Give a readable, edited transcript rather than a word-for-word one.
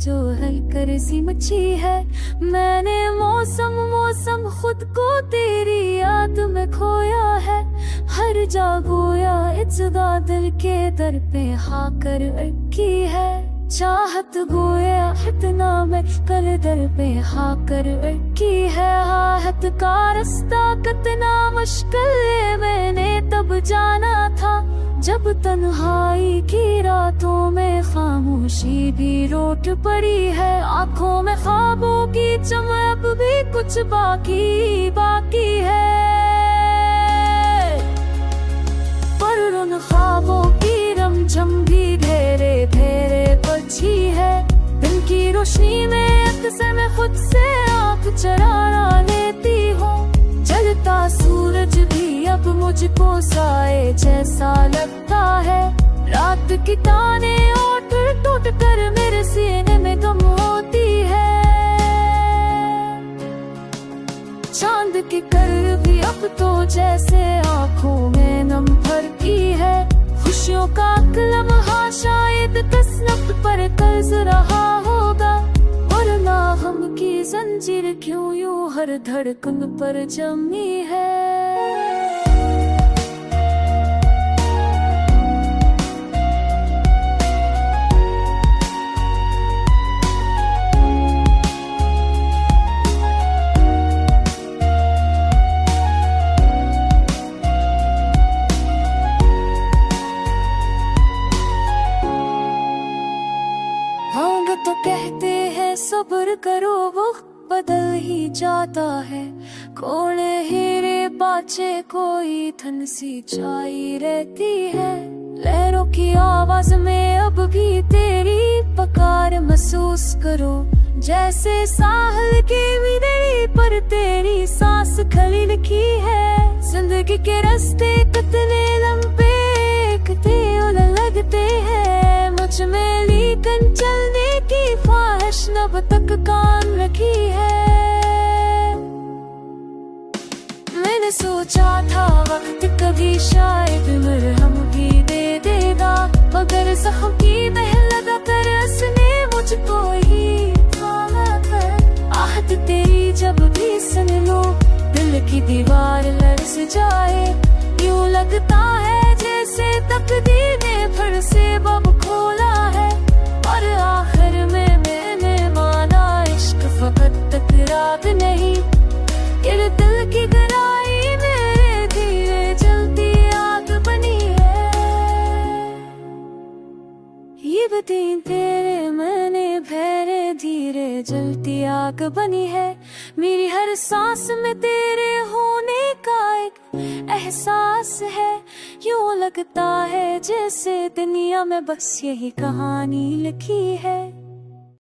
जो हलकर सी मची है। मैंने मौसम मौसम खुद को तेरी याद में खोया है। हर जा गोया इज्दा दिल के दर पे हाँ कर अटकी है। चाहत गोया इतना मैं कल दर पे हाँ कर अटकी है। आहत का रास्ता कितना मुश्किल है मैंने तब जाना था, जब तन्हाई की रातों में खामोशी भी रोट पड़ी है। आंखों में ख्वाबों की चमक भी कुछ बाकी बाकी है, पर उन ख्वाबों की रमझम भी घेरे घेरे बची है। दिन की रोशनी में अक्सर मैं खुद से आँख चरा लेती हूँ। जलता सूरज भी अब मुझको साए जैसा लगता है। रात की ताने और टूट कर मेरे सीने में गम होती है। चांद की कर भी अब तो जैसे आँखों में नम भरती है। खुशियों का लम्हा शायद किस्मत पर कर्ज रहा होगा, वरना हम की जंजीर क्यों यूं हर धड़कन पर जमी है। तो कहते हैं सब्र करो वो बदल ही जाता है। कोने हीरे पाचे कोई धन सी छाई रहती है। लहरों की आवाज में अब भी तेरी पुकार महसूस करो, जैसे साहल की मिरी पर तेरी सांस खली लिखी है। जिंदगी के रास्ते कितने लंबे कितने लगते हैं, मुझ में लेकिन चलने की ख्वाहिश नब तक कान रखी है। मैंने सोचा था वक्त कभी शायद मरहम भी दे देगा, मगर जख्म की महल लगा कर उसने मुझको ही थामा कर। आहट तेरी जब भी सुन लो दिल की दीवार लरस जाए। यूं लगता है जैसे तकदीर ने फिर से बब खोला है, और आखिर में मैंने माना इश्क फकत तकरार नहीं। ये दिल की गहराई मेरे धीरे जलती आग बनी है। ये बदीन तेरे मैंने भैरे धीरे जलती आग बनी है। मेरी हर सांस में तेरे होने का एक एहसास है। यूं लगता है जैसे दुनिया में बस यही कहानी लिखी है।